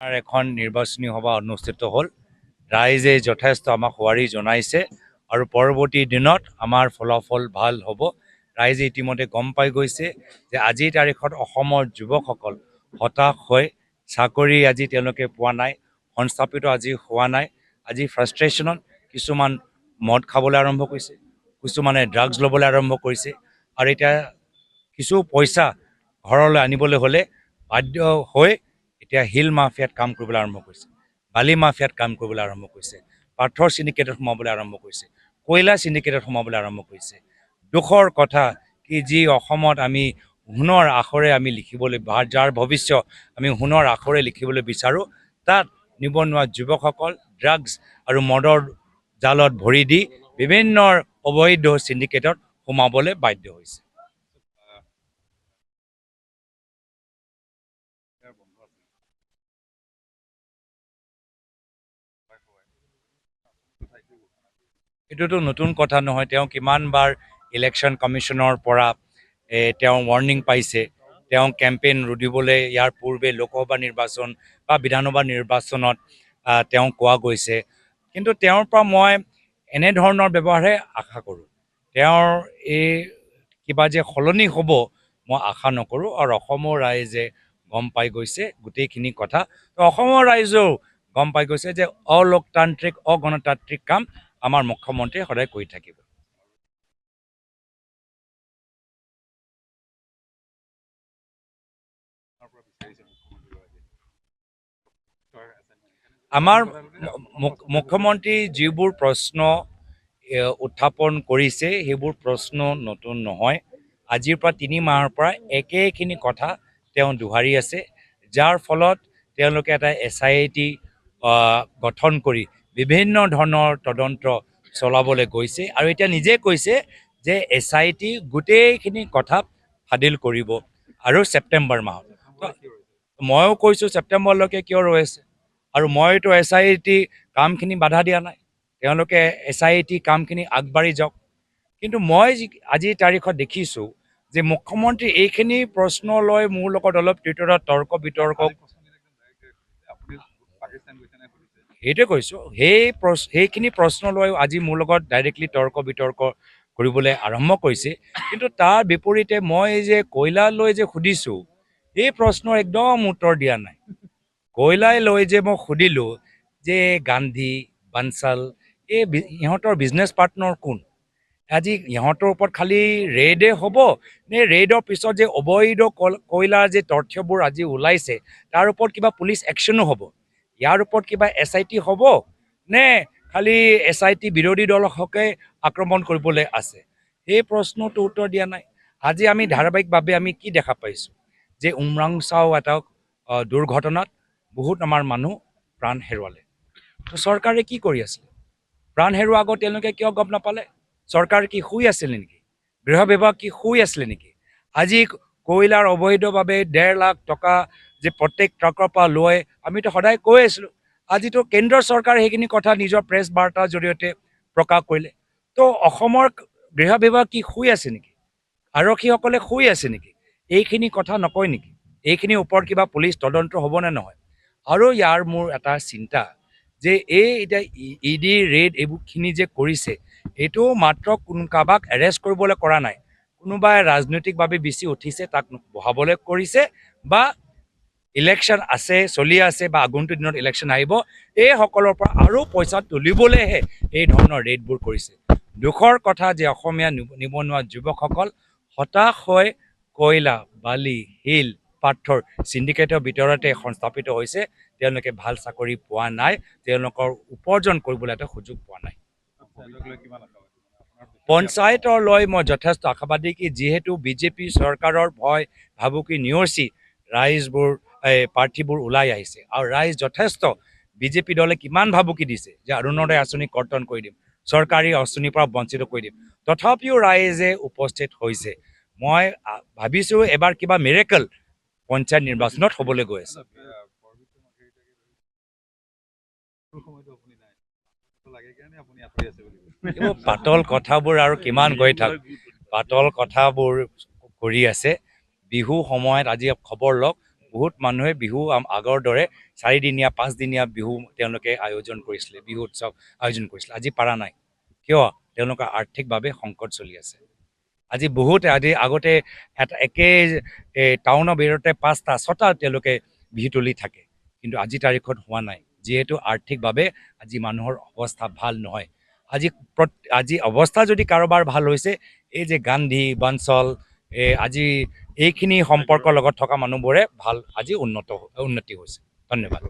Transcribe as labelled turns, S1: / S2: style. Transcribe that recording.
S1: আমাৰ এখন নিৰ্বাচনী সভা অনুষ্ঠিত হ'ল। ৰাইজে যথেষ্ট আমাক সঁহাৰি জনাইছে আৰু পৰৱৰ্তী দিনত আমাৰ ফলাফল ভাল হ'ব। ৰাইজে ইতিমধ্যে গম পাই গৈছে যে আজিৰ তাৰিখত অসমৰ যুৱকসকল হতাশ হৈ চাকৰি আজি তেওঁলোকে পোৱা নাই, সংস্থাপিত আজি হোৱা নাই। আজি ফ্ৰাষ্ট্ৰেশ্যনত কিছুমান মদ খাবলৈ আৰম্ভ কৰিছে, কিছুমানে ড্ৰাগছ ল'বলৈ আৰম্ভ কৰিছে আৰু এতিয়া কিছু পইচা ঘৰলৈ আনিবলৈ হ'লে বাধ্য হৈ এতিয়া শিল মাফিয়াত কাম কৰিবলৈ আৰম্ভ কৰিছে, বালি মাফিয়াত কাম কৰিবলৈ আৰম্ভ কৰিছে, পাথৰ চিণ্ডিকেটত সোমাবলৈ আৰম্ভ কৰিছে, কয়লা চিণ্ডিকেটত সোমাবলৈ আৰম্ভ কৰিছে। দুখৰ কথা কি যি অসমত আমি সোণৰ আখৰে আমি লিখিবলৈ যাৰ ভৱিষ্যত আমি সোণৰ আখৰে লিখিবলৈ বিচাৰোঁ, তাত নিবনুৱা যুৱকসকল ড্ৰাগছ আৰু মদৰ জালত ভৰি দি বিভিন্ন অবৈধ চিণ্ডিকেটত সোমাবলৈ বাধ্য হৈছে। এইটোতো নতুন কথা নহয়। তেওঁ কিমানবাৰ ইলেকশ্যন কমিশ্যনৰ পৰা তেওঁ ৱাৰ্ণিং পাইছে। তেওঁ কেম্পেইন ৰুধিবলৈ ইয়াৰ পূৰ্বে লোকসভা নিৰ্বাচন বা বিধানসভা নিৰ্বাচনত তেওঁ কোৱা গৈছে, কিন্তু তেওঁৰ পৰা মই এনেধৰণৰ ব্যৱহাৰহে আশা কৰোঁ। তেওঁৰ এই কিবা যে সলনি হ'ব মই আশা নকৰোঁ আৰু অসমৰ ৰাইজে গম পাই গৈছে গোটেইখিনি কথা। অসমৰ ৰাইজেও গম পাই গৈছে যে অলোকতান্ত্ৰিক অগণতান্ত্ৰিক কাম আমাৰ মুখ্যমন্ত্ৰীয়ে সদায় কৰি থাকিব। আমাৰ মুখ্যমন্ত্ৰী যিবোৰ প্ৰশ্ন উত্থাপন কৰিছে সেইবোৰ প্ৰশ্ন নতুন নহয়। আজিৰ পৰা 3 মাহৰ পৰা একেখিনি কথা তেওঁ দোহাৰি আছে, যাৰ ফলত তেওঁলোকে এটা SIT গঠন কৰি বিভিন্ন ধৰণৰ তদন্ত চলাবলৈ গৈছে আৰু এতিয়া নিজে কৈছে যে SIT গোটেইখিনি কথা ফাদিল কৰিব আৰু ছেপ্টেম্বৰ মাহত। ময়ো কৈছোঁ ছেপ্টেম্বৰলৈকে কিয় ৰৈ আছে, আৰু মইতো SIT কামখিনি বাধা দিয়া নাই, তেওঁলোকে SIT কামখিনি আগবাঢ়ি যাওক। কিন্তু মই আজিৰ তাৰিখত দেখিছোঁ যে মুখ্যমন্ত্ৰী এইখিনি প্ৰশ্ন লৈ মোৰ লগত অলপ টুইটাৰত তৰ্ক বিতৰ্ক, সেইটোৱে কৈছোঁ, সেইখিনি প্ৰশ্ন লৈ আজি মোৰ লগত ডাইৰেক্টলি তৰ্ক বিতৰ্ক কৰিবলৈ আৰম্ভ কৰিছে। কিন্তু তাৰ বিপৰীতে মই যে কয়লা লৈ যে সুধিছোঁ এই প্ৰশ্নৰ একদম উত্তৰ দিয়া নাই। কয়লাই লৈ যে মই সুধিলোঁ যে গান্ধী বানচাল ইহঁতৰ বিজনেছ পাৰ্টনাৰ কোন, আজি ইহঁতৰ ওপৰত খালি ৰেডে হ'ব নে ৰেডৰ পিছত যে অবৈধ কয়লাৰ যে তথ্যবোৰ আজি ওলাইছে তাৰ ওপৰত কিবা পুলিচ একশ্যনো হ'ব, ইয়াৰ ওপৰত কিবা SIT হ'ব নে খালি SIT বিৰোধী দলকে আক্ৰমণ কৰিবলৈ আছে? সেই প্ৰশ্নটো উত্তৰ দিয়া নাই। আজি আমি ধাৰাবাহিকভাৱে আমি কি দেখা পাইছোঁ যে উমৰাংচাও এটা দুৰ্ঘটনাত বহুত আমাৰ মানুহ প্ৰাণ হেৰুৱালে। চৰকাৰে কি কৰি আছিলে? প্ৰাণ হেৰুৱাৰ আগত তেওঁলোকে কিয় গম নাপালে? চৰকাৰ কি শুই আছিলে নেকি? গৃহ বিভাগ কি শুই আছিলে নেকি? আজি কয়লাৰ অবৈধভাৱে 1.5 লাখ টকা যে প্ৰত্যেক ট্ৰাকৰ পৰা লৈ আমিতো সদায় কৈ আছিলোঁ, আজিতো কেন্দ্ৰ চৰকাৰে সেইখিনি কথা নিজৰ প্ৰেছ বাৰ্তাৰ জৰিয়তে প্ৰকাশ কৰিলে। তো অসমৰ গৃহ বিভাগ কি শুই আছে নেকি? আৰক্ষীসকলে শুই আছে নেকি? এইখিনি কথা নকয় নেকি? এইখিনিৰ ওপৰত কিবা পুলিচ তদন্ত হ'বনে নহয়? আৰু ইয়াৰ মোৰ এটা চিন্তা যে এই এতিয়া ED ৰেড এইবোৰখিনি যে কৰিছে, এইটো মাত্ৰ কাৰোবাক এৰেষ্ট কৰিবলৈ কৰা নাই, কোনোবাই ৰাজনৈতিকভাৱে বেছি উঠিছে তাক বহাবলৈ কৰিছে, বা ইলেকশ্যন আছে চলি আছে বা আগন্তুক দিনত ইলেকশ্যন আহিব, এইসকলৰ পৰা আৰু পইচা তুলিবলৈহে এই ধৰণৰ ৰেডবোৰ কৰিছে। দুখৰ কথা যে অসমীয়া নিবনুৱা যুৱকসকল হতাশ হৈ কয়লা বালি শিল পাথৰ চিণ্ডিকেটৰ ভিতৰতে সংস্থাপিত হৈছে। তেওঁলোকে ভাল চাকৰি পোৱা নাই, তেওঁলোকৰ উপাৰ্জন কৰিবলৈ এটা সুযোগ পোৱা নাই। পঞ্চায়তৰ লৈ মই যথেষ্ট আশাবাদী কি যিহেতু বিজেপি চৰকাৰৰ ভয় ভাবুকি নেওচি ৰাইজবোৰ প্ৰাৰ্থীবোৰ ওলাই আহিছে আৰু ৰাইজ যথেষ্ট বিজেপি দলে কিমান ভাবুকি দিছে যে অৰুণোদয় আঁচনি কৰ্তন কৰি দিম, চৰকাৰী আঁচনিৰ পৰা বঞ্চিত কৰি দিম, তথাপিও ৰাইজে উপস্থিত হৈছে। মই ভাবিছোঁ এবাৰ কিবা মিৰেকল পঞ্চায়ত নিৰ্বাচনত হ'বলৈ গৈ আছে। পাতল কথাবোৰ আৰু কিমান গৈ থাক, পাতল কথাবোৰ কৰি আছে। বিহু সময়ত আজি খবৰ লওক, বহুত মানুহে বিহু আগৰ দৰে 4দিনীয়া 5দিনীয়া বিহু তেওঁলোকে আয়োজন কৰিছিলে, বিহু উৎসৱ আয়োজন কৰিছিলে। আজি পাৰা নাই। কিয়? তেওঁলোকৰ আৰ্থিকভাৱে সংকট চলি আছে। আজি বহুত আগতে একে টাউনৰ ভিতৰতে 5টা 6টা তেওঁলোকে বিহুতলী থাকে, কিন্তু আজি তাৰিখত হোৱা নাই, যিহেতু আৰ্থিকভাৱে আজি মানুহৰ অৱস্থা ভাল নহয়। আজি অৱস্থা যদি কাৰোবাৰ ভাল হৈছে, এই যে গান্ধী বাঞ্চল আজি এইখিনি সম্পৰ্কৰ লগত থকা মানুহবোৰে ভাল আজি উন্নতি হৈছে। ধন্যবাদ।